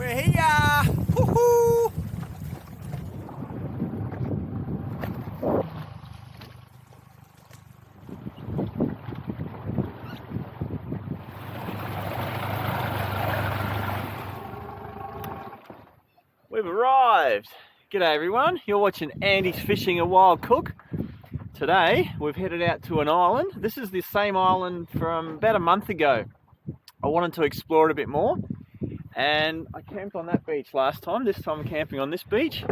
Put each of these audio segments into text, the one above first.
We're here! Woohoo! We've arrived! G'day everyone, you're watching Andy's Fishing a Wild Cook. Today we've headed out to an island. This is the same island from about a month ago. I wanted to explore it a bit more and I camped on that beach last time. This time I'm camping on this beach.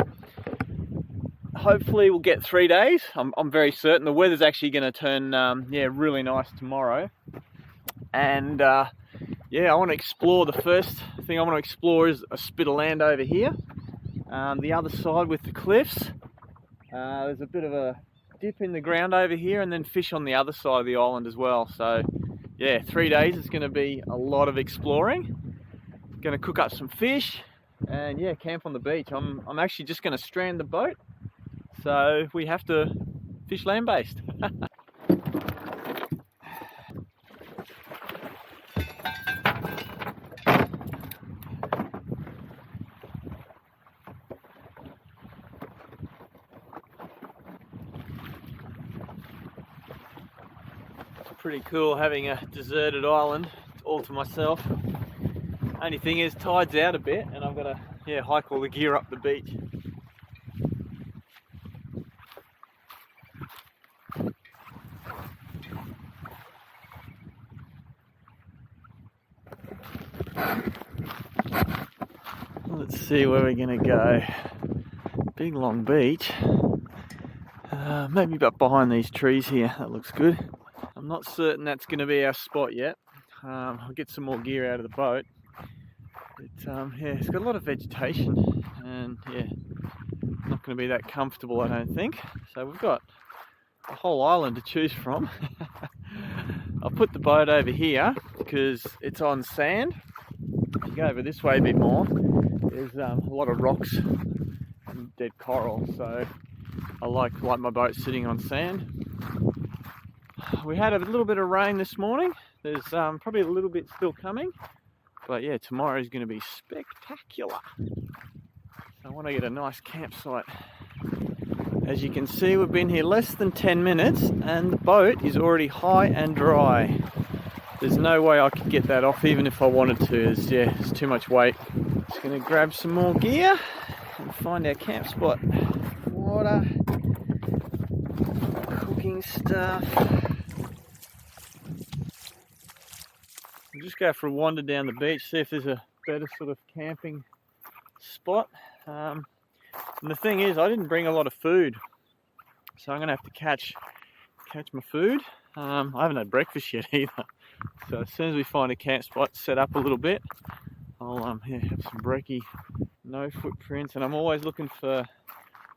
Hopefully we'll get 3 days. I'm very certain. The weather's actually going to turn really nice tomorrow. And yeah, I want to explore. The first thing I want to explore is a spit of land over here. The other side with the cliffs. There's a bit of a dip in the ground over here and then fish on the other side of the island as well. So yeah, 3 days is going to be a lot of exploring. Going to cook up some fish and yeah, camp on the beach. I'm actually just going to strand the boat, so we have to fish land-based. Pretty cool having a deserted island all to myself. Only thing is, tide's out a bit and I've got to hike all the gear up the beach. Let's see where we're gonna go. Big long beach. Maybe about behind these trees here. That looks good. I'm not certain that's going to be our spot yet. I'll get some more gear out of the boat. But yeah, it's got a lot of vegetation and yeah, not going to be that comfortable, I don't think. So we've got a whole island to choose from. I'll put the boat over here because it's on sand. If you go over this way a bit more, there's a lot of rocks and dead coral. So I like my boat sitting on sand. We had a little bit of rain this morning. There's probably a little bit still coming, but yeah, tomorrow is going to be spectacular. So I want to get a nice campsite. As you can see, we've been here less than 10 minutes and the boat is already high and dry. There's no way I could get that off even if I wanted to. It's too much weight. Just going to grab some more gear and find our camp spot. Water, cooking stuff. Just go for a wander down the beach, see if there's a better sort of camping spot. And the thing is, I didn't bring a lot of food, so I'm gonna have to catch my food. I haven't had breakfast yet either, so as soon as we find a camp spot set up a little bit, I'll have some brekkie, no footprints, and I'm always looking for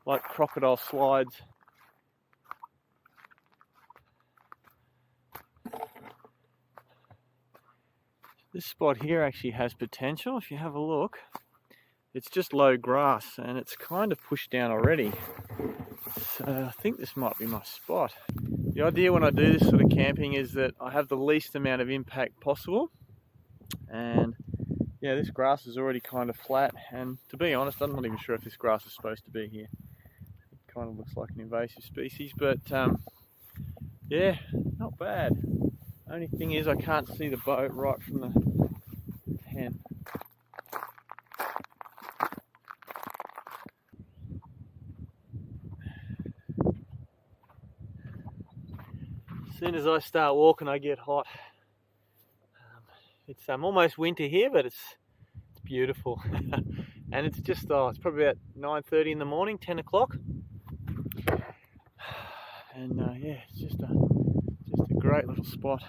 like crocodile slides. This spot here actually has potential. If you have a look, it's just low grass and it's kind of pushed down already. So I think this might be my spot. The idea when I do this sort of camping is that I have the least amount of impact possible. And yeah, this grass is already kind of flat. And to be honest, I'm not even sure if this grass is supposed to be here. It kind of looks like an invasive species, but yeah, not bad. Only thing is I can't see the boat right from the tent. As soon as I start walking I get hot. It's almost winter here, but it's beautiful. And it's just it's probably about 9:30 in the morning, 10 o'clock. And yeah, it's just a great little spot.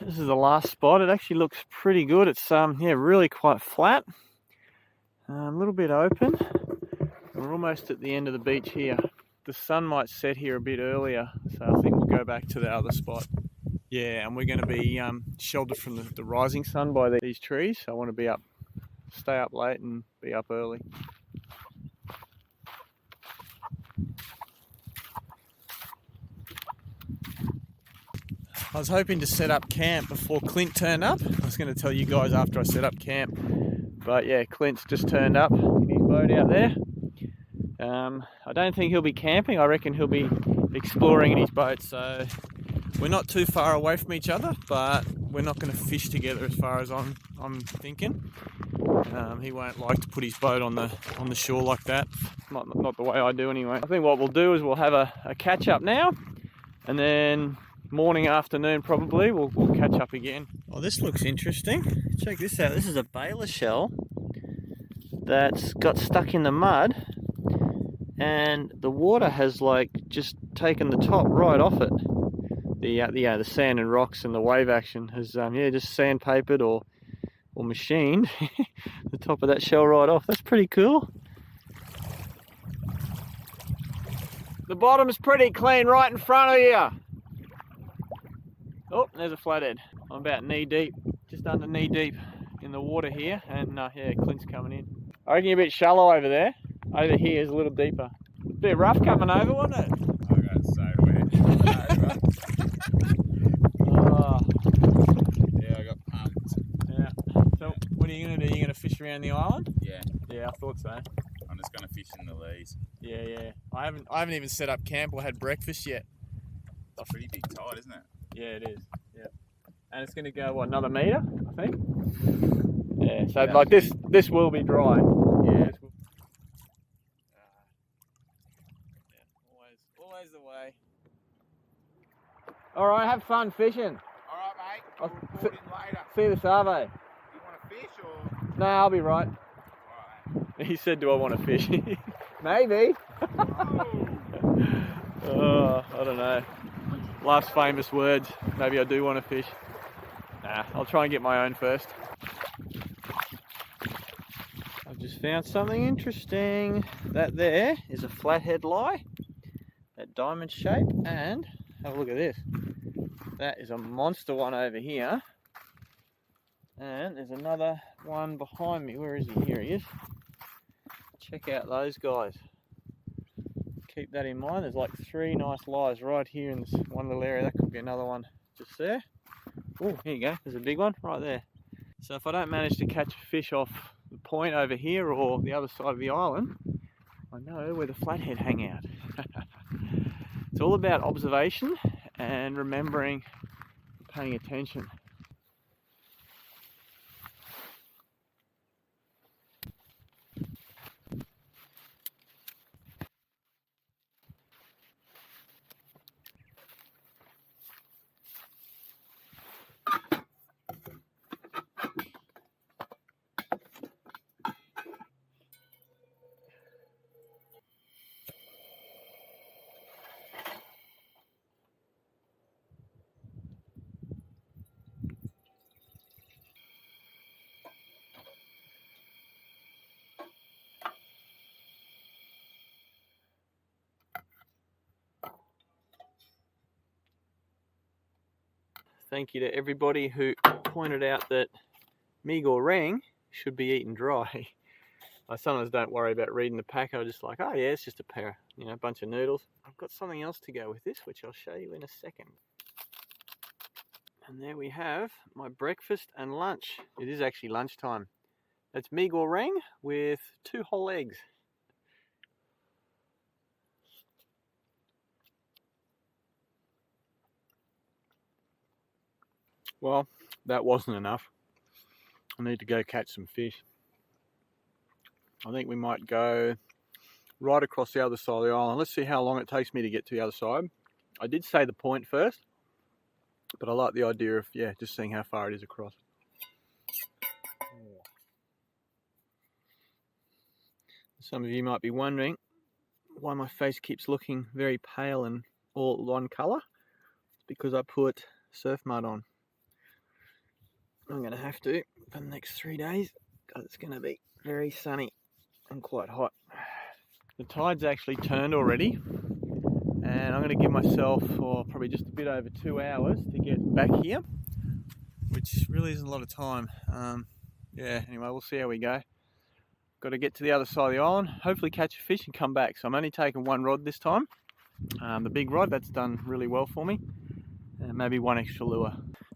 This is the last spot. It actually looks pretty good. It's really quite flat, a little bit open. We're almost at the end of the beach here. The sun might set here a bit earlier, so I think we'll go back to the other spot. Yeah, and we're going to be sheltered from the rising sun by these trees. So I want to stay up late and be up early. I was hoping to set up camp before Clint turned up. I was going to tell you guys after I set up camp, But yeah, Clint's just turned up in his boat out there. I don't think he'll be camping. I reckon he'll be exploring in his boat. So we're not too far away from each other, but we're not going to fish together as far as I'm thinking. He won't like to put his boat on the shore like that. Not the way I do anyway. I think what we'll do is we'll have a catch up now, and then morning, afternoon probably we'll catch up again. Oh, this looks interesting. Check this out. This is a baler shell that's got stuck in the mud, and the water has like just taken the top right off it. The sand and rocks and the wave action has just sandpapered or machined the top of that shell right off. That's pretty cool. The bottom's pretty clean right in front of you. Oh, there's a flathead. I'm about knee deep, just under knee deep in the water here, and yeah, Clint's coming in. I reckon you're a bit shallow over there. Over here is a little deeper. A bit rough coming over, wasn't it? I got so wet. Oh. Yeah, I got pumped. Yeah. So what are you going to do? You're going to fish around the island? Yeah. Yeah, I thought so. I'm just going to fish in the lees. Yeah. I haven't even set up camp or had breakfast yet. It's a pretty big tide, isn't it? Yeah, it is. Yeah. And it's going to go, what, another metre, I think? Yeah, so yeah. Like this will be dry. Yeah. Always the way. All right, have fun fishing. All right, mate. I'll report in later. See you this Arvo. You want to fish or? No, I'll be right. All right. He said, do I want to fish? Maybe. Oh, I don't know. Last famous words. Maybe I do want to fish. Nah, I'll try and get my own first. I've just found something interesting. That there is a flathead lie. That diamond shape, and have a look at this. That is a monster one over here. And there's another one behind me. Where is he? Here he is. Check out those guys. Keep that in mind. There's like 3 nice lies right here in this one little area. That could be another one just there. Oh, here you go. There's a big one right there. So if I don't manage to catch a fish off the point over here or the other side of the island, I know where the flathead hang out. It's all about observation and remembering, paying attention. Thank you to everybody who pointed out that mee goreng should be eaten dry. I sometimes don't worry about reading the pack. I'm just like, oh yeah, it's just a bunch of noodles. I've got something else to go with this, which I'll show you in a second. And there we have my breakfast and lunch. It is actually lunchtime. That's mee goreng with 2 whole eggs. Well, that wasn't enough. I need to go catch some fish. I think we might go right across the other side of the island. Let's see how long it takes me to get to the other side. I did say the point first, but I like the idea of, yeah, just seeing how far it is across. Some of you might be wondering why my face keeps looking very pale and all one colour. It's because I put surf mud on. I'm going to have to for the next 3 days because it's going to be very sunny and quite hot. The tide's actually turned already, and I'm going to give myself probably just a bit over 2 hours to get back here, which really isn't a lot of time. Yeah, anyway, we'll see how we go. Got to get to the other side of the island, hopefully catch a fish and come back. So I'm only taking 1 rod this time. The big rod, that's done really well for me. And maybe 1 extra lure.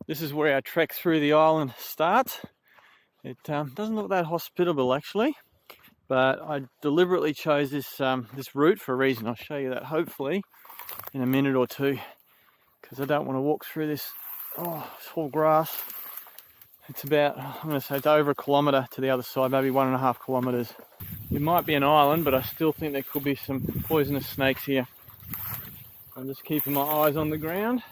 This is where our trek through the island starts. It doesn't look that hospitable actually, but I deliberately chose this this route for a reason. I'll show you that hopefully in a minute or two, because I don't want to walk through this tall grass. It's about, I'm going to say it's over 1 kilometre to the other side, maybe 1.5 kilometres. It might be an island, but I still think there could be some poisonous snakes here. I'm just keeping my eyes on the ground.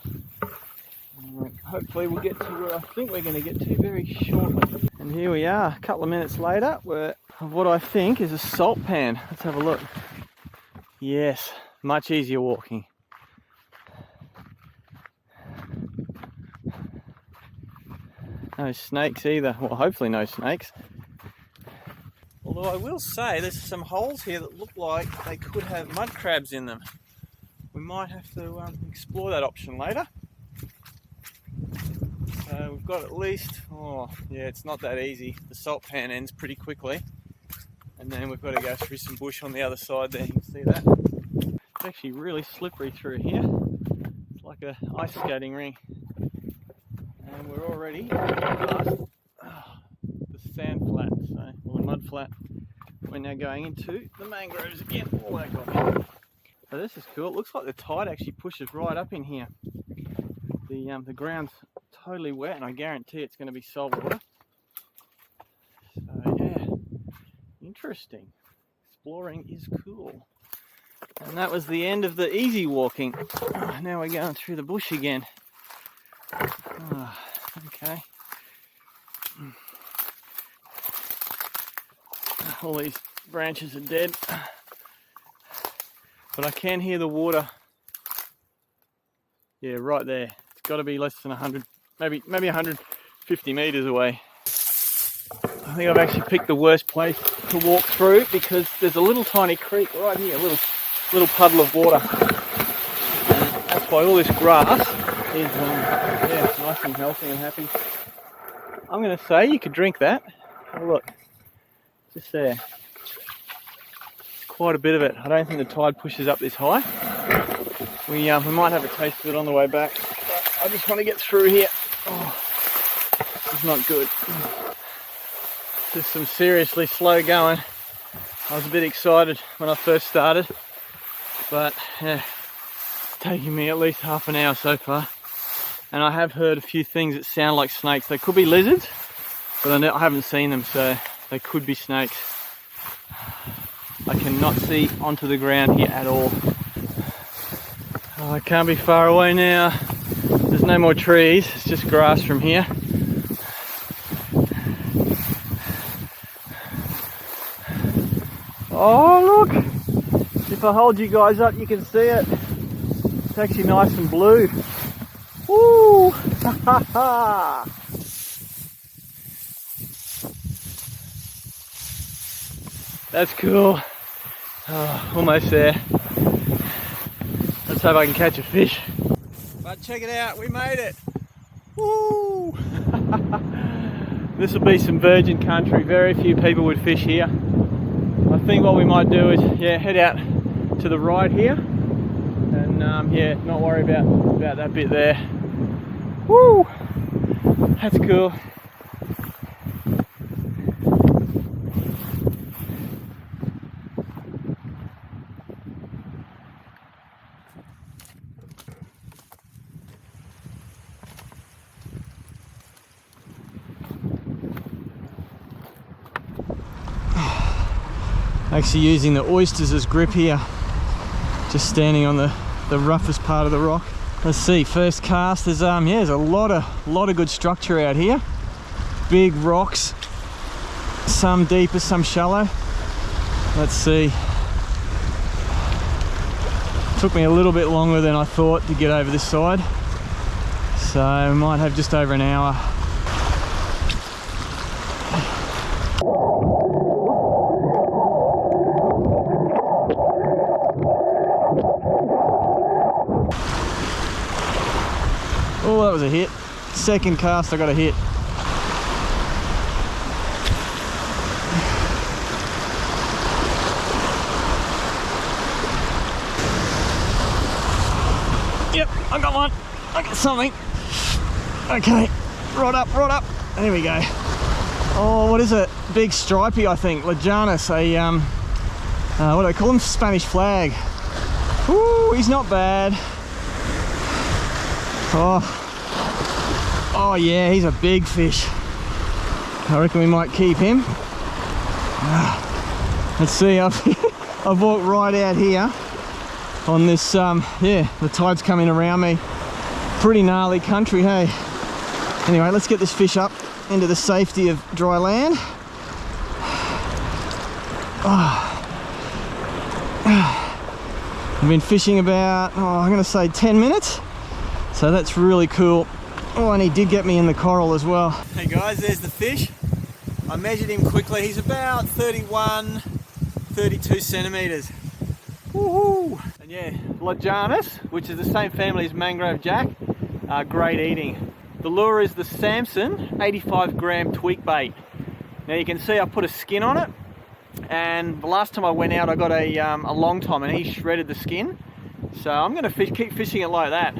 Hopefully we'll get to where I think we're going to get to very shortly. And here we are, a couple of minutes later, we're of what I think is a salt pan. Let's have a look. Yes, much easier walking. No snakes either. Well, hopefully no snakes. Although I will say there's some holes here that look like they could have mud crabs in them. We might have to explore that option later. So we've got at least, it's not that easy. The salt pan ends pretty quickly. And then we've got to go through some bush on the other side there, you can see that. It's actually really slippery through here. It's like an ice skating ring. And we're already past the sand flat, or the mud flat. We're now going into the mangroves again. Oh my God. So this is cool. It looks like the tide actually pushes right up in here. The ground's totally wet, and I guarantee it's going to be salt water. So yeah, interesting. Exploring is cool. And that was the end of the easy walking. Now we're going through the bush again. Okay. All these branches are dead, but I can hear the water. Yeah, right there. It's got to be less than 100, maybe 150 meters away. I think I've actually picked the worst place to walk through because there's a little tiny creek right here, a little puddle of water. That's why all this grass is nice and healthy and happy. I'm going to say you could drink that. Oh, look, just there. Quite a bit of it. I don't think the tide pushes up this high. We might have a taste of it on the way back. But I just want to get through here. Oh, it's not good. Just some seriously slow going. I was a bit excited when I first started, but yeah, it's taking me at least half an hour so far. And I have heard a few things that sound like snakes. They could be lizards, but I haven't seen them, so they could be snakes. I cannot see onto the ground here at all. Oh, I can't be far away now. There's no more trees, it's just grass from here. Oh look! If I hold you guys up you can see it. It's actually nice and blue. Woo! Ha ha ha! That's cool. Oh, almost there. Let's hope I can catch a fish. But check it out, we made it. Woo! This will be some virgin country. Very few people would fish here. I think what we might do is head out to the right here and not worry about that bit there. Woo! That's cool. Actually using the oysters as grip here, just standing on the roughest part of the rock. Let's see, first cast, there's a lot of good structure out here. Big rocks, some deeper, some shallow. Let's see. Took me a little bit longer than I thought to get over this side, so I might have just over an hour. Oh, that was a hit. Second cast I got a hit. Yep, I got one. I got something. Okay, rod up. There we go. Oh, what is it? Big stripey, I think. Lajanus, what do they call him? Spanish flag. Ooh, he's not bad. Oh yeah, he's a big fish. I reckon we might keep him. Let's see, I've walked right out here on this, yeah, the tide's coming around me. Pretty gnarly country, hey? Anyway, let's get this fish up into the safety of dry land. I've been fishing about, I'm going to say 10 minutes. So that's really cool. Oh, and he did get me in the coral as well. Hey guys, there's the fish. I measured him quickly. He's about 31, 32 centimeters. Woohoo! And yeah, Lajanus, which is the same family as mangrove jack, are great eating. The lure is the Samson 85 gram tweak bait. Now you can see I put a skin on it, and the last time I went out I got a long tom and he shredded the skin. So I'm going to keep fishing it like that.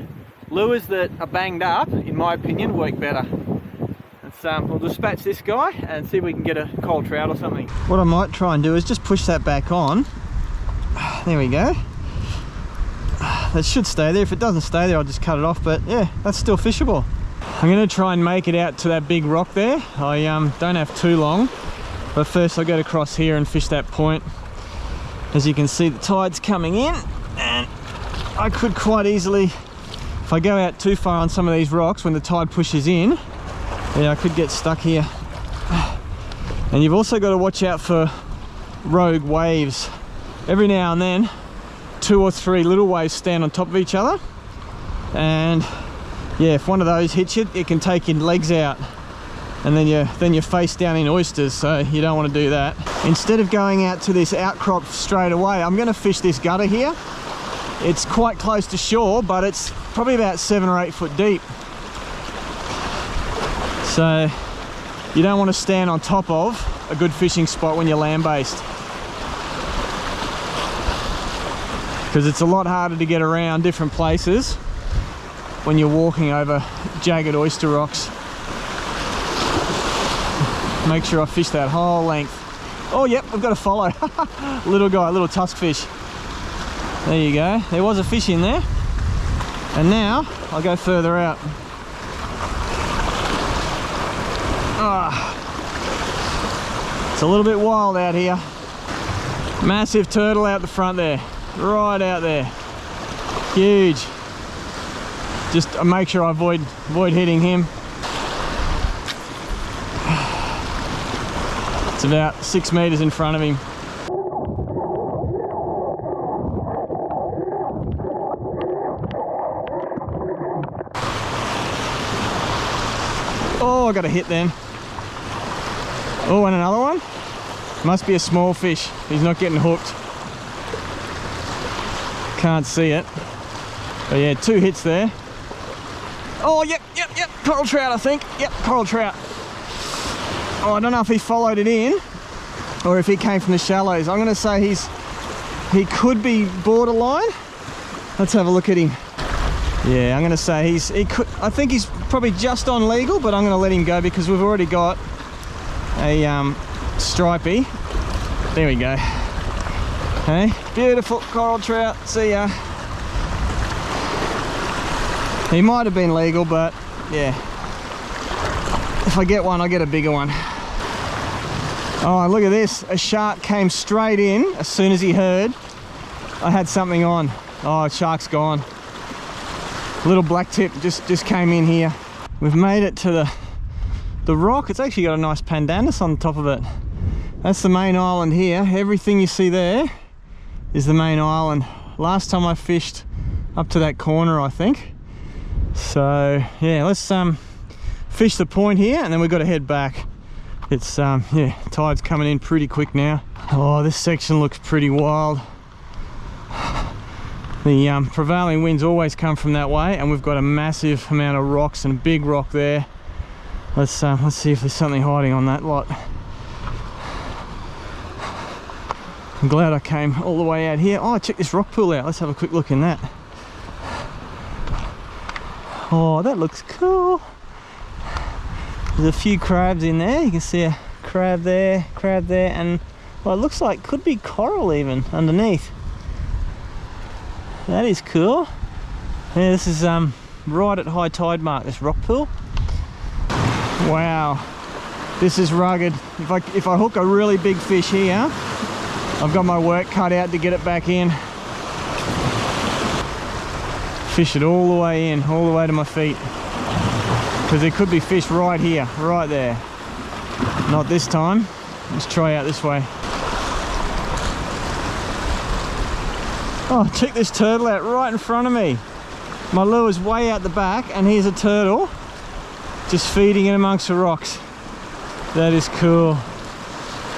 Lures that are banged up, in my opinion, work better. We'll dispatch this guy and see if we can get a cold trout or something. What I might try and do is just push that back on. There we go. That should stay there. If it doesn't stay there, I'll just cut it off, but yeah, that's still fishable. I'm going to try and make it out to that big rock there. I don't have too long, but first I'll go across here and fish that point. As you can see, the tide's coming in, and I could quite easily, if I go out too far on some of these rocks when the tide pushes in, yeah, I could get stuck here. And you've also got to watch out for rogue waves. Every now and then, 2 or 3 little waves stand on top of each other, and yeah, if one of those hits you, it can take your legs out, and then you're face down in oysters, so you don't want to do that. Instead of going out to this outcrop straight away, I'm going to fish this gutter here. It's quite close to shore, but it's probably about 7 or 8 foot deep. So you don't want to stand on top of a good fishing spot when you're land-based, because it's a lot harder to get around different places when you're walking over jagged oyster rocks. Make sure I fish that whole length. Oh yep, I've got to follow. Little guy, little tusk fish. There you go. There was a fish in there, and now I'll go further out. It's a little bit wild out here. Massive turtle out the front there, right out there, huge. Just make sure I avoid hitting him. It's about 6 meters in front of him. Oh, I got a hit then. Oh, and another one. Must be a small fish. He's not getting hooked. Can't see it. But yeah, 2 hits there. Oh, yep, coral trout, I think. Yep, coral trout. Oh, I don't know if he followed it in or if he came from the shallows. I'm going to say he could be borderline. Let's have a look at him. Yeah, I'm going to say I think he's probably just on legal, but I'm going to let him go because we've already got a stripey. There we go. Hey, beautiful coral trout. See ya. He might have been legal, but yeah, if I get one, I'll get a bigger one. Oh, look at this. A shark came straight in as soon as he heard I had something on. Oh, shark's gone. Little black tip just came in here. We've made it to the rock. It's actually got a nice pandanus on top of it. That's the main island here. Everything you see there is the main island. Last time I fished up to that corner, I think. So yeah, let's fish the point here, and then we've got to head back. It's yeah, tide's coming in pretty quick now. Oh, this section looks pretty wild. The prevailing winds always come from that way, and we've got a massive amount of rocks and a big rock there. Let's see if there's something hiding on that lot. I'm glad I came all the way out here. Oh, check this rock pool out. Let's have a quick look in that. Oh, that looks cool. There's a few crabs in there. You can see a crab there, and well, it looks like could be coral even underneath. That is cool. Yeah, this is right at high tide mark, this rock pool. Wow, this is rugged. If I hook a really big fish here, I've got my work cut out to get it back in. Fish it all the way in, all the way to my feet. Because there could be fish right here, right there. Not this time. Let's try out this way. Oh, check this turtle out right in front of me. My lure's way out the back, and here's a turtle just feeding in amongst the rocks. That is cool.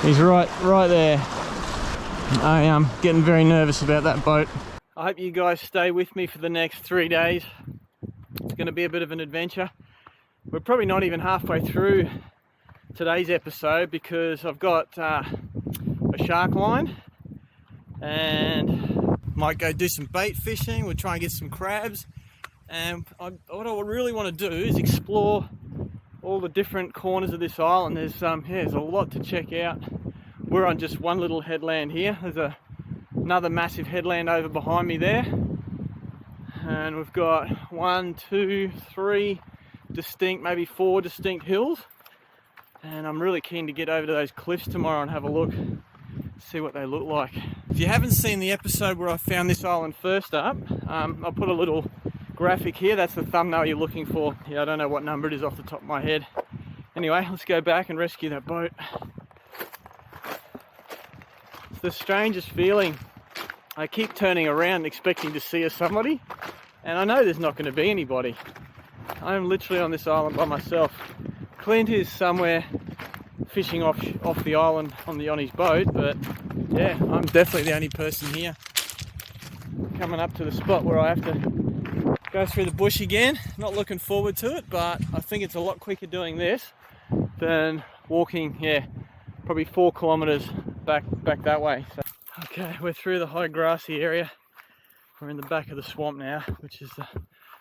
He's right there. I am getting very nervous about that boat. I hope you guys stay with me for the next 3 days. It's going to be a bit of an adventure. We're probably not even halfway through today's episode because I've got a shark line and might go do some bait fishing. We'll try and get some crabs, and what I really want to do is explore all the different corners of this island. There's a lot to check out. We're on just one little headland here. There's another massive headland over behind me there, and we've got 1, 2, 3 distinct, maybe 4 distinct hills, and I'm really keen to get over to those cliffs tomorrow and have a look, see what they look like. If you haven't seen the episode where I found this island first up, I'll put a little graphic here. That's the thumbnail you're looking for. Yeah, I don't know what number it is off the top of my head. Anyway, let's go back and rescue that boat. It's the strangest feeling. I keep turning around expecting to see somebody, and I know there's not going to be anybody. I'm literally on this island by myself. Clint is somewhere fishing off the island on his boat, but yeah, I'm definitely the only person here. Coming up to the spot where I have to go through the bush again. Not looking forward to it, but I think it's a lot quicker doing this than walking, yeah, probably 4 kilometers back that way. So, okay, we're through the high grassy area. We're in the back of the swamp now, which is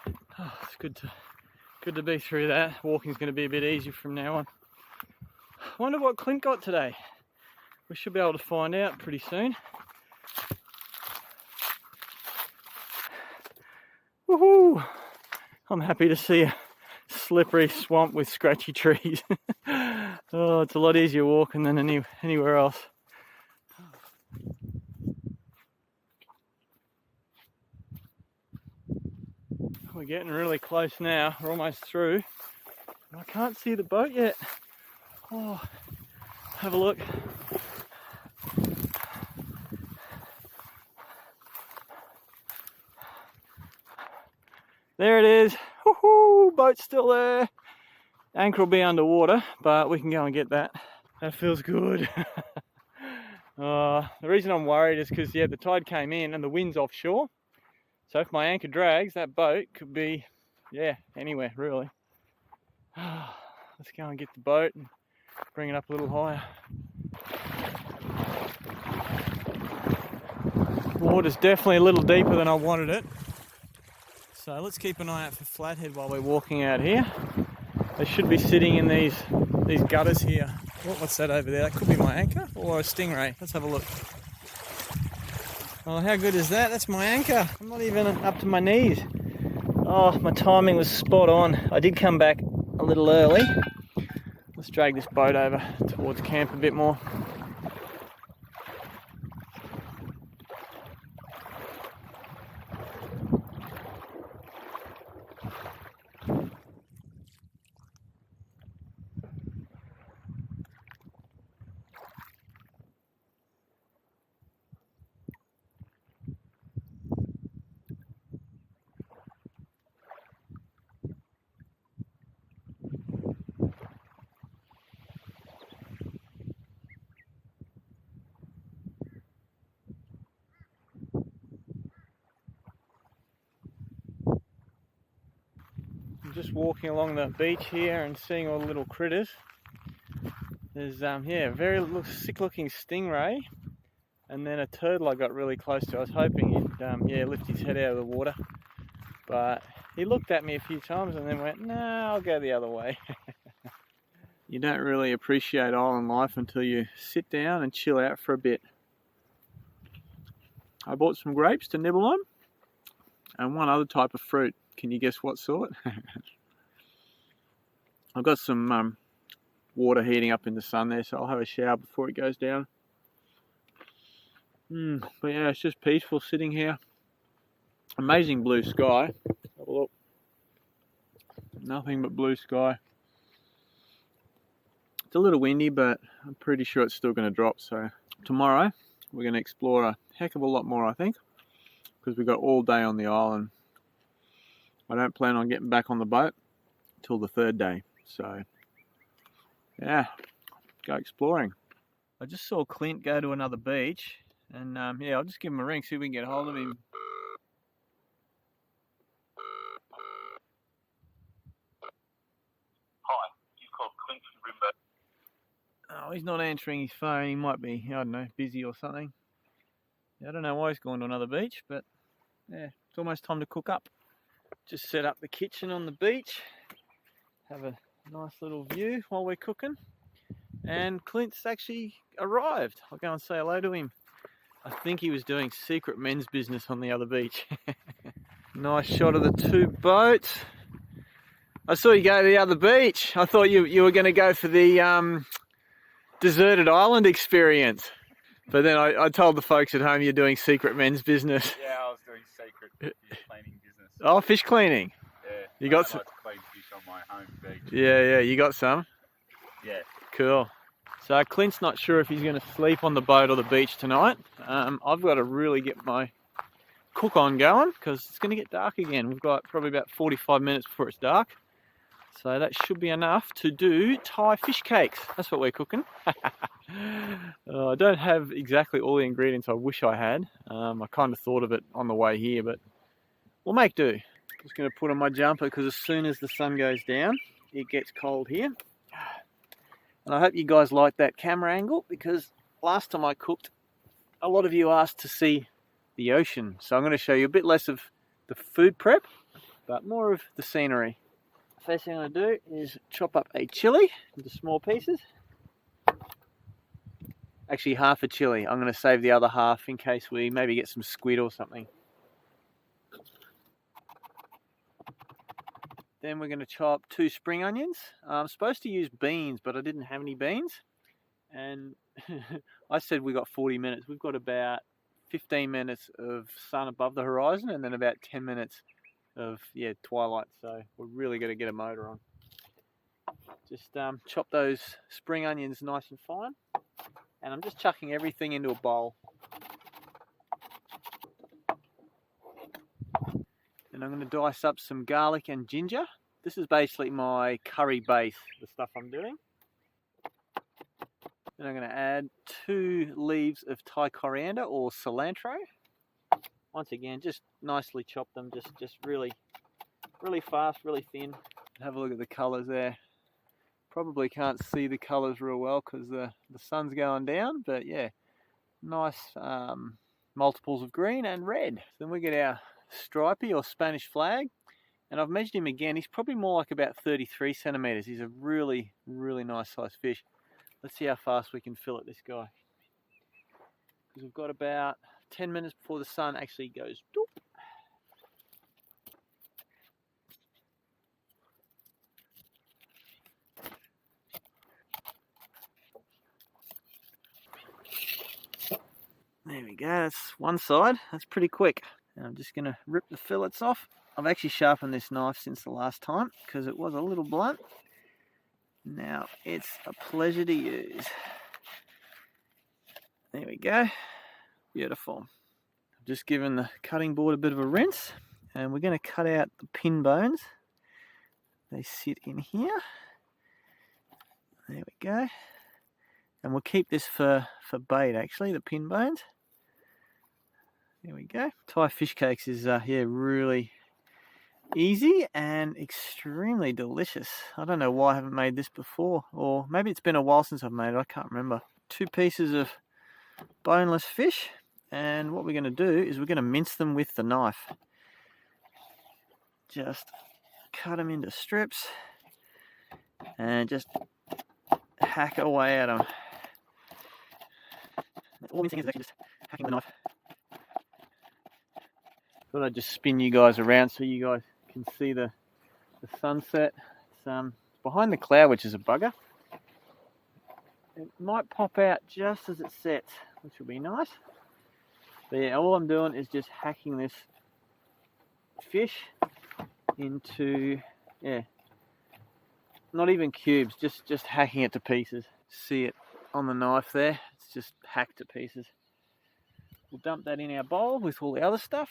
it's good to be through that. Walking's going to be a bit easier from now on. I wonder what Clint got today. We should be able to find out pretty soon. Woohoo! I'm happy to see a slippery swamp with scratchy trees. Oh, it's a lot easier walking than anywhere else. We're getting really close now. We're almost through. I can't see the boat yet. Oh, have a look. There it is. Woohoo! Boat's still there. Anchor will be underwater, but we can go and get that. That feels good. The reason I'm worried is because, yeah, the tide came in and the wind's offshore. So if my anchor drags, that boat could be, yeah, anywhere really. Let's go and get the boat and bring it up a little higher. The water's definitely a little deeper than I wanted it. So let's keep an eye out for flathead while we're walking out here. They should be sitting in these gutters here. What's that over there? That could be my anchor or a stingray. Let's have a look. Oh, how good is that? That's my anchor. I'm not even up to my knees. Oh, my timing was spot on. I did come back a little early. Let's drag this boat over towards camp a bit more. I'm just walking along the beach here and seeing all the little critters. There's yeah, very sick looking stingray, and then a turtle I got really close to. I was hoping he'd yeah, lift his head out of the water, but he looked at me a few times and then went, no, I'll go the other way. you don't really appreciate island life until you sit down and chill out for a bit. I bought some grapes to nibble on and one other type of fruit. Can you guess what sort? I've got some water heating up in the sun there, so I'll have a shower before it goes down. But yeah, it's just peaceful sitting here. Amazing blue sky. Have a look. Nothing but blue sky. It's a little windy, but I'm pretty sure it's still going to drop. So tomorrow we're going to explore a heck of a lot more, I think, because we've got all day on the island. I don't plan on getting back on the boat till the third day. So yeah, go exploring. I just saw Clint go to another beach, and yeah, I'll just give him a ring, see if we can get hold of him. Hi, you've called Clint from Rimbo. Oh, he's not answering his phone. He might be, I don't know, busy or something. I don't know why he's gone to another beach, but yeah, it's almost time to cook up. Just set up the kitchen on the beach, have a nice little view while we're cooking. And Clint's actually arrived. I'll go and say hello to him. I think he was doing secret men's business on the other beach. Nice shot of the two boats. I saw you go to the other beach. I thought you were going to go for the deserted island experience. But then I told the folks at home you're doing secret men's business. Yeah, I was doing secret fish cleaning business. Oh, fish cleaning. Yeah. You got I some? like to clean fish on my home beach. Yeah, you got some? Yeah. Cool. So Clint's not sure if he's going to sleep on the boat or the beach tonight. I've got to really get my cook on going because it's going to get dark again. We've got probably about 45 minutes before it's dark. So that should be enough to do Thai fish cakes. That's what we're cooking. I don't have exactly all the ingredients I wish I had. I kind of thought of it on the way here, but we'll make do. Just going to put on my jumper because as soon as the sun goes down, it gets cold here. And I hope you guys like that camera angle because last time I cooked, a lot of you asked to see the ocean. So I'm going to show you a bit less of the food prep, but more of the scenery. First thing I'm going to do is chop up a chili into small pieces. Actually, half a chili. I'm going to save the other half in case we maybe get some squid or something. Then we're going to chop 2 spring onions. I'm supposed to use beans, but I didn't have any beans. And I said we got 40 minutes. We've got about 15 minutes of sun above the horizon and then about 10 minutes of twilight. So we're really going to get a motor on. Just chop those spring onions nice and fine. And I'm just chucking everything into a bowl. And I'm going to dice up some garlic and ginger. This is basically my curry base, the stuff I'm doing. Then I'm going to add 2 leaves of Thai coriander or cilantro. Once again, just nicely chop them, just really fast, really thin. Have a look at the colours there. Probably can't see the colours real well because the sun's going down, but yeah, nice multiples of green and red. Then we get our stripey or Spanish flag, and I've measured him again. He's probably more like about 33 centimeters. He's a really nice sized fish. Let's see how fast we can fillet this guy, because we've got about 10 minutes before the sun actually goes doop. There we go, that's one side. That's pretty quick. And I'm just going to rip the fillets off. I've actually sharpened this knife since the last time because it was a little blunt. Now it's a pleasure to use. There we go. Beautiful. I've just given the cutting board a bit of a rinse, and we're going to cut out the pin bones. They sit in here. There we go. And we'll keep this for bait, actually, the pin bones. There we go. Thai fish cakes is really easy and extremely delicious. I don't know why I haven't made this before, or maybe it's been a while since I've made it. I can't remember. 2 pieces of boneless fish, and what we're going to do is we're going to mince them with the knife. Just cut them into strips and just hack away at them. All missing is actually just hacking the knife. Thought I'd just spin you guys around so you guys can see the sunset. It's behind the cloud, which is a bugger. It might pop out just as it sets, which will be nice. But yeah, all I'm doing is just hacking this fish into, yeah, not even cubes, just hacking it to pieces. See it on the knife there, it's just hacked to pieces. We'll dump that in our bowl with all the other stuff.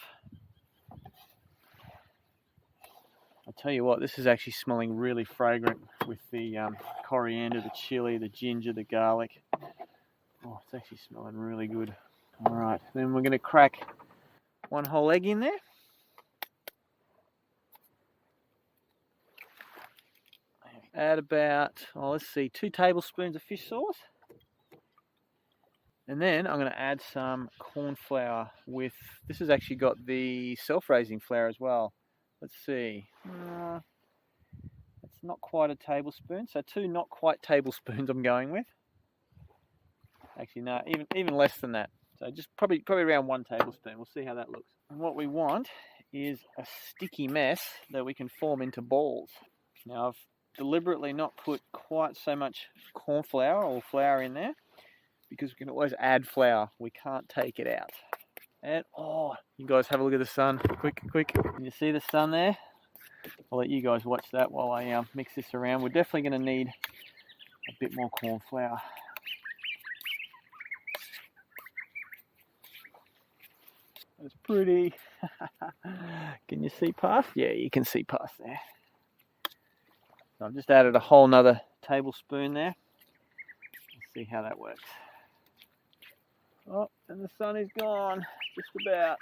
I'll tell you what, this is actually smelling really fragrant with the coriander, the chili, the ginger, the garlic. Oh, it's actually smelling really good. All right, then we're going to crack one whole egg in there. Add about, oh, let's see, 2 tablespoons of fish sauce. And then I'm going to add some corn flour with, this has actually got the self-raising flour as well. Let's see, it's not quite a tablespoon, so 2 not quite tablespoons I'm going with. Actually, no, even less than that. So just probably around 1 tablespoon. We'll see how that looks. And what we want is a sticky mess that we can form into balls. Now I've deliberately not put quite so much corn flour or flour in there because we can always add flour. We can't take it out. And oh, you guys have a look at the sun. Quick. Can you see the sun there? I'll let you guys watch that while I mix this around. We're definitely going to need a bit more corn flour. That's pretty. Can you see past? Yeah, you can see past there. So I've just added a whole nother tablespoon there. Let's see how that works. Oh, and the sun is gone, just about.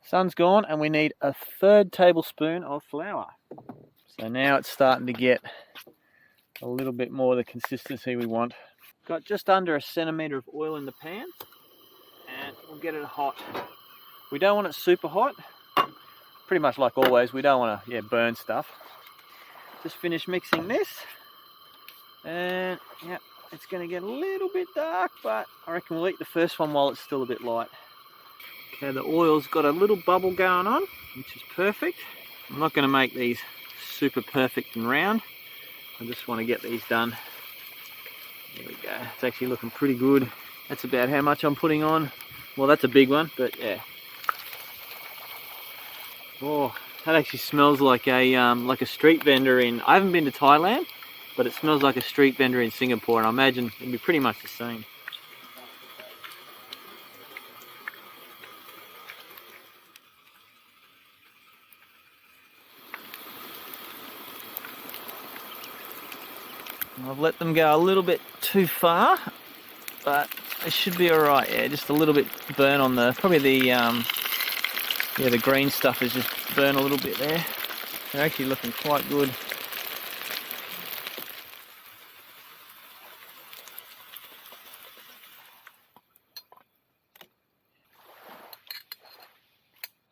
Sun's gone, and we need a 3rd tablespoon of flour. So now it's starting to get a little bit more of the consistency we want. Got just under 1 centimetre of oil in the pan, and we'll get it hot. We don't want it super hot. Pretty much like always, we don't want to burn stuff. Just finished mixing this, and yeah, it's going to get a little bit dark, but I reckon we'll eat the first one while it's still a bit light. Okay, the oil's got a little bubble going on, which is perfect. I'm not going to make these super perfect and round. I just want to get these done. There we go. It's actually looking pretty good. That's about how much I'm putting on. Well, that's a big one, but yeah. Oh, that actually smells like a street vendor in, I haven't been to Thailand, but it smells like a street vendor in Singapore, and I imagine it'd be pretty much the same. I've let them go a little bit too far, but it should be alright. Yeah, just a little bit burn on the, probably the green stuff is just burn a little bit there. They're actually looking quite good.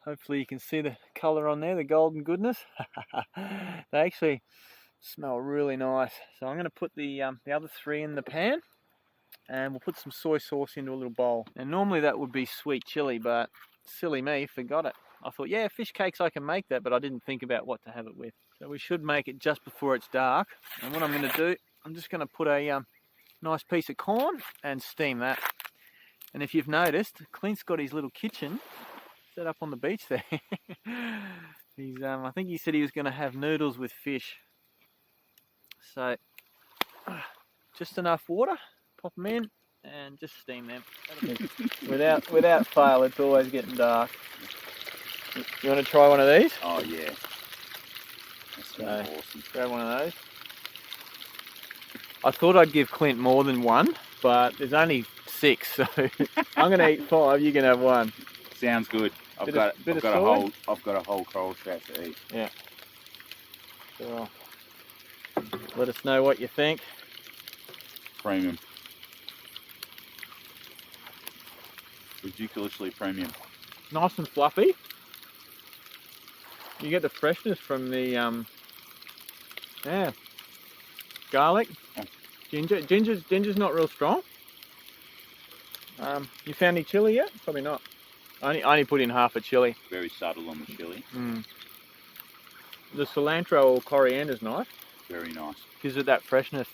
Hopefully you can see the colour on there, the golden goodness. They actually smell really nice. So I'm going to put the other 3 in the pan, and we'll put some soy sauce into a little bowl. And normally that would be sweet chili, but silly me, forgot it. I thought, yeah, fish cakes, I can make that, but I didn't think about what to have it with. So we should make it just before it's dark. And what I'm going to do, I'm just going to put a nice piece of corn and steam that. And if you've noticed, Clint's got his little kitchen set up on the beach there. He's, I think he said he was going to have noodles with fish. So, just enough water, pop them in, and just steam them. Without fail, it's always getting dark. You want to try one of these? Oh yeah. That's awesome. Grab one of those. I thought I'd give Clint more than one, but there's only 6, so I'm going to eat 5. You can have 1. Sounds good. I've got a whole coral trout to eat. Yeah. Sure. Let us know what you think. Premium. Ridiculously premium. Nice and fluffy. You get the freshness from the yeah. garlic, ginger. Ginger's not real strong. You found any chili yet? Probably not. I only put in half a chili. Very subtle on the chili. The cilantro or coriander's nice. Very nice. Gives it that freshness.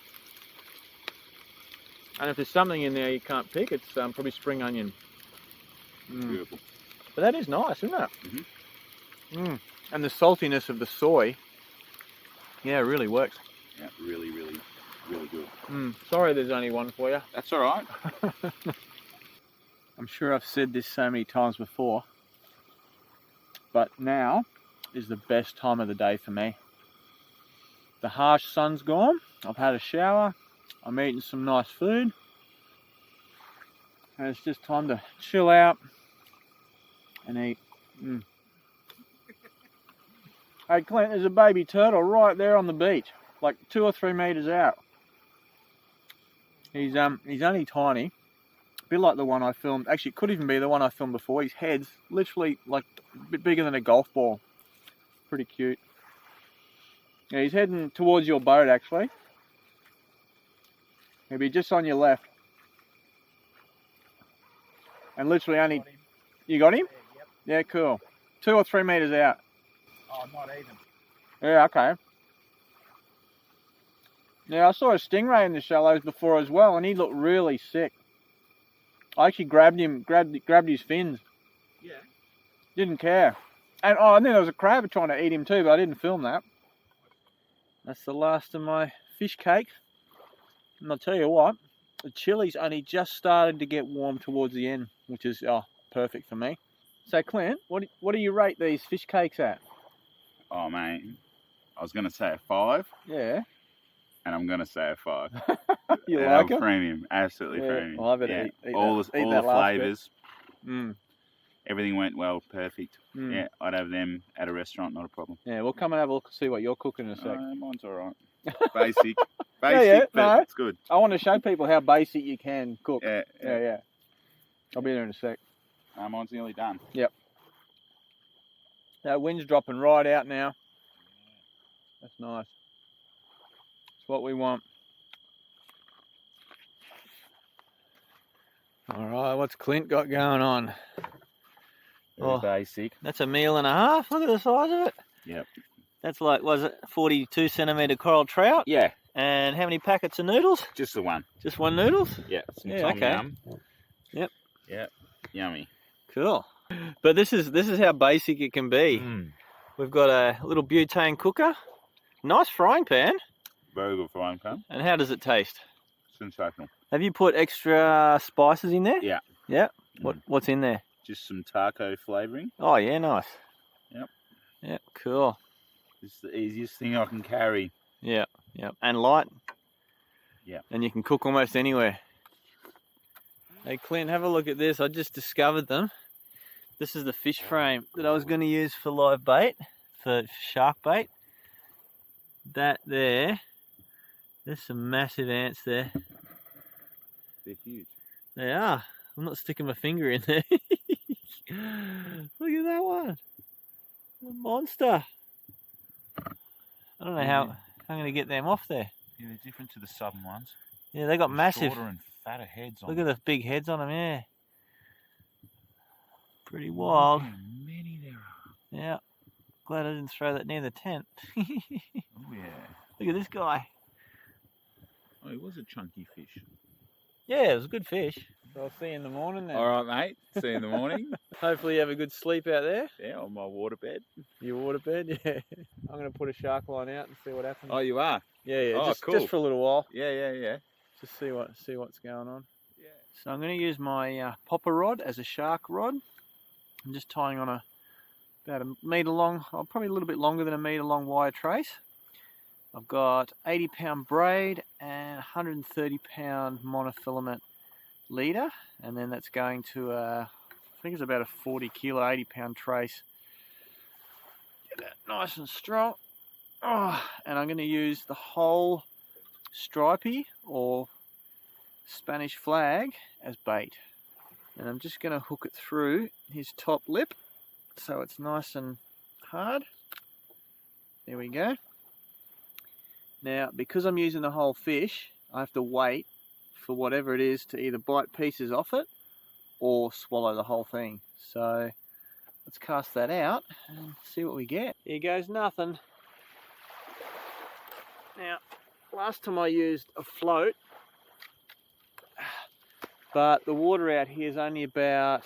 And if there's something in there you can't pick, it's probably spring onion. Beautiful. But that is nice, isn't it? And the saltiness of the soy, yeah, it really works. Yeah, really, really, really good. Sorry there's only one for you. That's all right. I'm sure I've said this so many times before, but now is the best time of the day for me. The harsh sun's gone, I've had a shower, I'm eating some nice food, and it's just time to chill out and eat. Hey Clint, there's a baby turtle right there on the beach, like 2 or 3 meters out. He's only tiny, a bit like the one I filmed. Actually, it could even be the one I filmed before. His head's literally like a bit bigger than a golf ball. Pretty cute. Yeah, he's heading towards your boat actually. He'll be just on your left. And literally only... You got him? Yep. Yeah, cool. 2 or 3 meters out. Oh, not even. Yeah, okay. Yeah, I saw a stingray in the shallows before as well, and he looked really sick. I actually grabbed his fins. Yeah. Didn't care. And I think there was a crab trying to eat him too, but I didn't film that. That's the last of my fish cake. And I'll tell you what, the chili's only just started to get warm towards the end, which is perfect for me. So Clint, what do you rate these fish cakes at? Oh, mate. I was going to say a 5. Yeah. And I'm going to say a 5. You like them? Premium. Absolutely premium. Well, I better eat all that, the flavours. Mm. Everything went well. Perfect. Mm. Yeah, I'd have them at a restaurant. Not a problem. Yeah, we'll come and have a look and see what you're cooking in a sec. Mine's all right. Basic. Yeah, but no. it's good. I want to show people how basic you can cook. Yeah. I'll be there in a sec. Mine's nearly done. Yep. That wind's dropping right out now. That's nice. It's what we want. All right, what's Clint got going on? Very basic. That's a meal and a half. Look at the size of it. Yep. That's like, was it 42 centimetre coral trout? Yeah. And how many packets of noodles? Just the one. Just one noodles? Yeah. Some Yeah, tom okay. yum. Yep. Yep. Yummy. Cool. But this is how basic it can be. We've got a little butane cooker. Nice frying pan. Very good frying pan. And how does it taste? Sensational. Have you put extra spices in there? Yeah. Yeah. What's in there? Just some taco flavouring. Oh yeah, nice. Yep. Yep, cool. It's the easiest thing I can carry. Yeah, and light. Yeah. And you can cook almost anywhere. Hey Clint, have a look at this. I just discovered them. This is the fish frame that I was going to use for live bait, for shark bait. That there, there's some massive ants there. They're huge. They are. I'm not sticking my finger in there. Look at that one. A monster. I don't know how I'm going to get them off there. Yeah, they're different to the southern ones. Yeah, they got massive. Shorter and fatter heads on Look at the big heads on them, yeah. Pretty wild. How many there are. Yeah. Glad I didn't throw that near the tent. Oh, yeah. Look at this guy. Oh, he was a chunky fish. Yeah, it was a good fish. So I'll see you in the morning then. All right, mate. See you in the morning. Hopefully you have a good sleep out there. Yeah, on my waterbed. Your waterbed, yeah. I'm going to put a shark line out and see what happens. Oh, you are? Yeah, Oh, just, cool. just for a little while. Yeah. Just see what's going on. Yeah. So I'm going to use my popper rod as a shark rod. I'm just tying on about a metre long, probably a little bit longer than a metre long wire trace. I've got 80-pound braid and 130-pound monofilament leader, and then that's going to I think it's about a 40 kilo 80-pound trace. Get that nice and strong. And I'm going to use the whole stripey or Spanish flag as bait, and I'm just going to hook it through his top lip so it's nice and hard. There we go. Now, because I'm using the whole fish, I have to wait for whatever it is to either bite pieces off it or swallow the whole thing. So let's cast that out and see what we get. Here goes nothing. Now, last time I used a float, but the water out here is only about,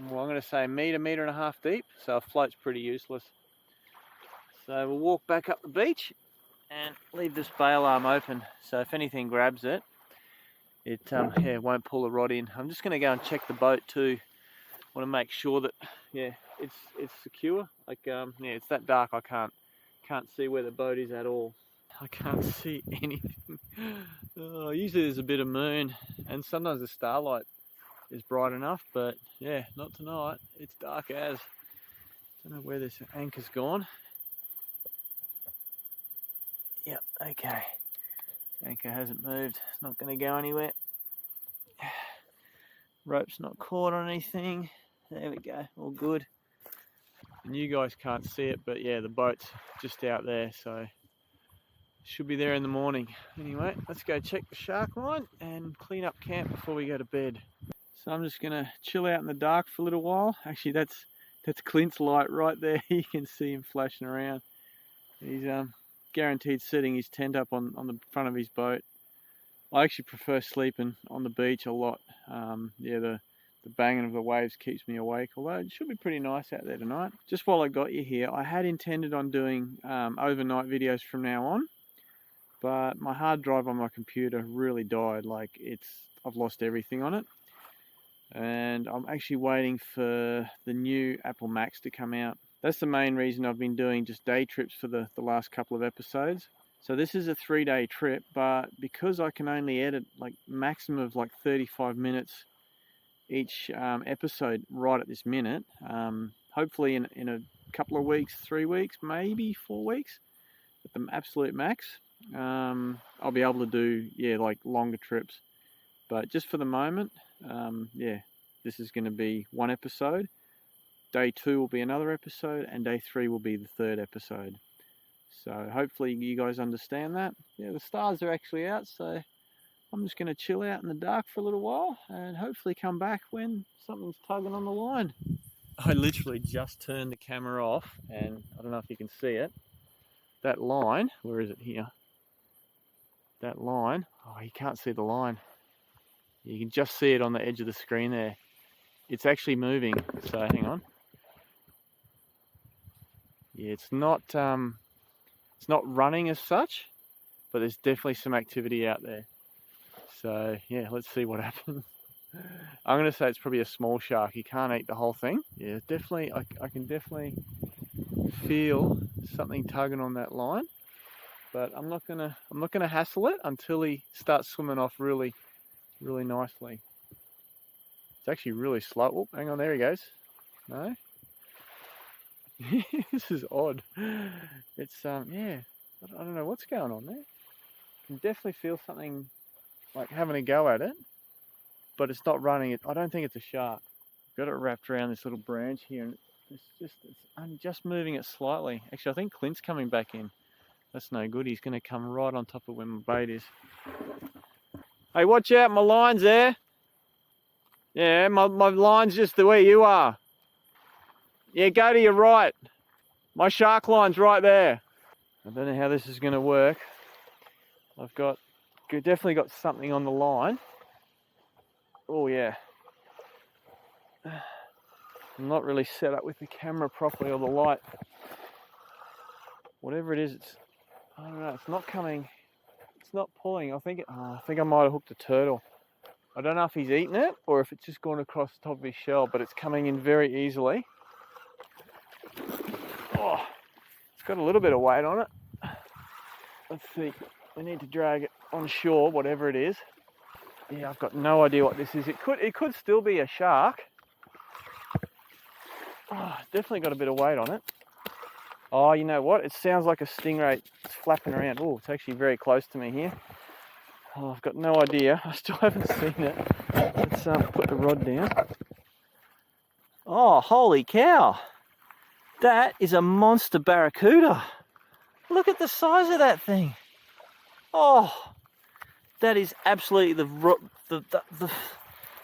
well, I'm going to say metre and a half deep, so a float's pretty useless. So we'll walk back up the beach and leave this bail arm open, so if anything grabs it, it won't pull the rod in. I'm just going to go and check the boat too. I want to make sure that it's secure. Like it's that dark I can't see where the boat is at all. I can't see anything. Oh, usually there's a bit of moon, and sometimes the starlight is bright enough, but yeah, not tonight. It's dark as. Don't know where this anchor's gone. Yep, okay. Anchor hasn't moved. It's not going to go anywhere. Rope's not caught on anything. There we go, all good. And you guys can't see it, but yeah, the boat's just out there, so should be there in the morning. Anyway, let's go check the shark line and clean up camp before we go to bed. So I'm just gonna chill out in the dark for a little while. Actually, that's Clint's light right there. You can see him flashing around. He's guaranteed setting his tent up on the front of his boat. I actually prefer sleeping on the beach a lot. The banging of the waves keeps me awake, although it should be pretty nice out there tonight. Just while I got you here, I had intended on doing overnight videos from now on, but my hard drive on my computer really died. Like, I've lost everything on it, and I'm actually waiting for the new Apple Macs to come out. That's the main reason I've been doing just day trips for the last couple of episodes. So this is a 3-day trip, but because I can only edit like maximum of like 35 minutes each episode right at this minute, hopefully in a couple of weeks, 3 weeks, maybe 4 weeks at the absolute max, I'll be able to do like longer trips. But just for the moment, this is going to be one episode. Day 2 will be another episode, and day 3 will be the 3rd episode. So hopefully you guys understand that. Yeah, the stars are actually out, so I'm just going to chill out in the dark for a little while and hopefully come back when something's tugging on the line. I literally just turned the camera off, and I don't know if you can see it. That line, where is it here? That line, oh, you can't see the line. You can just see it on the edge of the screen there. It's actually moving, so hang on. Yeah, it's not running as such, but there's definitely some activity out there. So yeah, let's see what happens. I'm going to say it's probably a small shark. You can't eat the whole thing. Yeah, definitely. I can definitely feel something tugging on that line, but I'm not gonna hassle it until he starts swimming off really, really nicely. It's actually really slow. Oh, hang on, there he goes. No. This is odd. It's yeah, I don't know what's going on there. I can definitely feel something like having a go at it, but it's not running. I don't think it's a shark. Got it wrapped around this little branch here, and I'm just moving it slightly. Actually, I think Clint's coming back in. That's no good. He's going to come right on top of where my bait is. Hey, watch out, my line's there. Yeah, my line's just the way you are. Yeah, go to your right. My shark line's right there. I don't know how this is going to work. I've definitely got something on the line. Oh yeah. I'm not really set up with the camera properly or the light. Whatever it is, I don't know, it's not coming. It's not pulling. I think I might have hooked a turtle. I don't know if he's eaten it or if it's just gone across the top of his shell, but it's coming in very easily. Oh, it's got a little bit of weight on it. Let's see. We need to drag it on shore, whatever it is. Yeah, I've got no idea what this is. It could still be a shark. Oh, it's definitely got a bit of weight on it. Oh, you know what? It sounds like a stingray. It's flapping around. Oh, it's actually very close to me here. Oh, I've got no idea. I still haven't seen it. Let's put the rod down. Oh, holy cow. That is a monster barracuda. Look at the size of that thing. Oh, that is absolutely the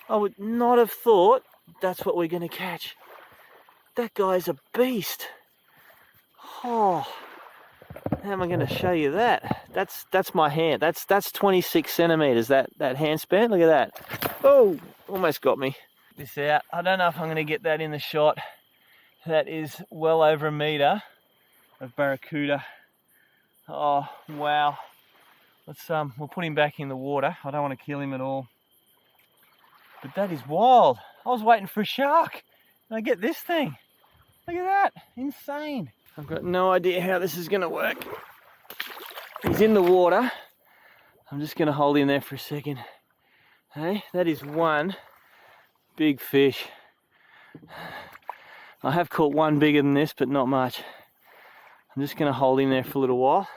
I would not have thought that's what we're going to catch. That guy's a beast. Oh, how am I going to show you that? That's my hand. That's 26 centimeters. That hand span. Look at that. Oh, almost got me. This out. I don't know if I'm going to get that in the shot. That is well over a meter of barracuda. Oh wow. Let's we'll put him back in the water. I don't want to kill him at all. But that is wild. I was waiting for a shark. And I get this thing. Look at that. Insane. I've got no idea how this is going to work. He's in the water. I'm just going to hold him there for a second. Hey, that is one big fish. I have caught one bigger than this, but not much. I'm just going to hold him there for a little while.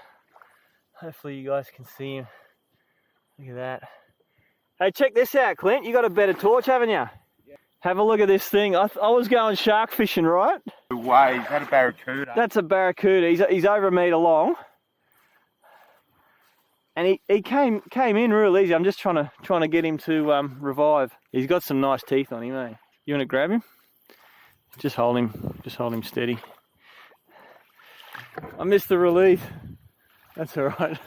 Hopefully you guys can see him. Look at that. Hey, check this out, Clint. You got a better torch, haven't you? Yeah. Have a look at this thing. I was going shark fishing, right? No way, is that a barracuda? That's a barracuda. He's over a metre long. And he came in real easy. I'm just trying to get him to revive. He's got some nice teeth on him, eh? You want to grab him? Just hold him steady. I missed the release. That's all right.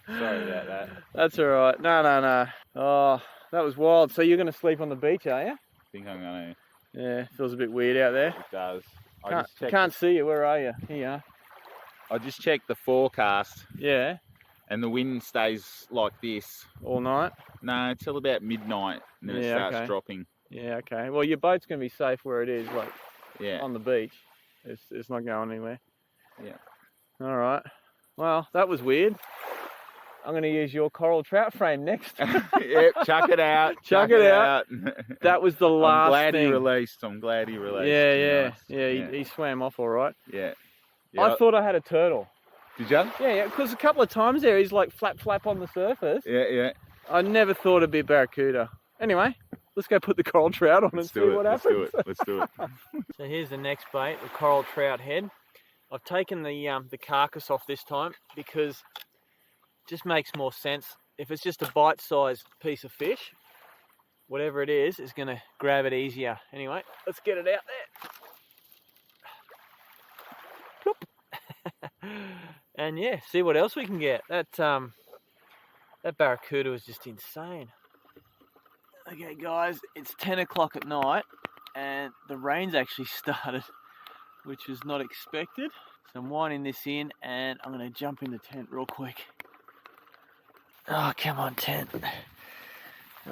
Sorry about that. That's all right. No. Oh, that was wild. So you're going to sleep on the beach, are you? I think I'm going to. Yeah, feels a bit weird out there. It does. Can't see you. Where are you? Here you are. I just checked the forecast. Yeah. And the wind stays like this. All night? No, till about midnight, and then it starts dropping. Yeah, okay. Well, your boat's going to be safe where it is, like on the beach. It's not going anywhere. Yeah. All right. Well, that was weird. I'm going to use your coral trout frame next. Yep, chuck it out. Chuck it out. That was the last thing. I'm glad he released. Yeah, he swam off all right. Yeah. I thought I had a turtle. Did you? Yeah, because a couple of times there he's like flap on the surface. Yeah. I never thought it'd be a barracuda. Anyway, let's go put the coral trout on and see what happens. Let's do it. So here's the next bait, the coral trout head. I've taken the carcass off this time because it just makes more sense. If it's just a bite-sized piece of fish, whatever it is going to grab it easier. Anyway, let's get it out there. And yeah, see what else we can get. That barracuda was just insane. Okay guys, it's 10 o'clock at night and the rain's actually started, which was not expected. So I'm winding this in and I'm going to jump in the tent real quick. Oh, come on, tent.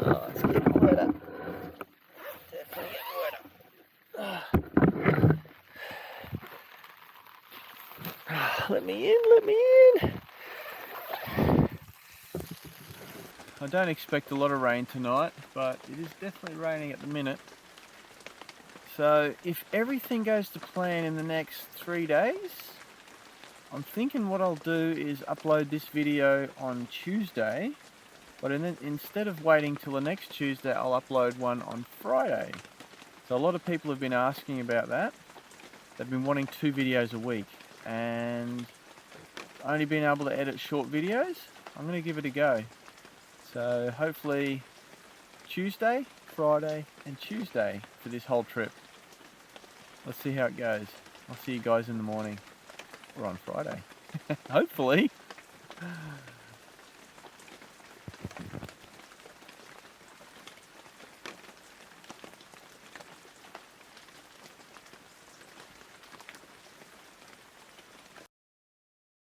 Oh, it's getting wetter. Definitely getting wetter. Let me in. I don't expect a lot of rain tonight, but it is definitely raining at the minute. So if everything goes to plan in the next 3 days, I'm thinking what I'll do is upload this video on Tuesday, but instead of waiting till the next Tuesday, I'll upload one on Friday. So a lot of people have been asking about that. They've been wanting 2 videos a week, and only being able to edit short videos. I'm going to give it a go. So hopefully Tuesday, Friday and Tuesday for this whole trip. Let's see how it goes. I'll see you guys in the morning or on Friday. Hopefully.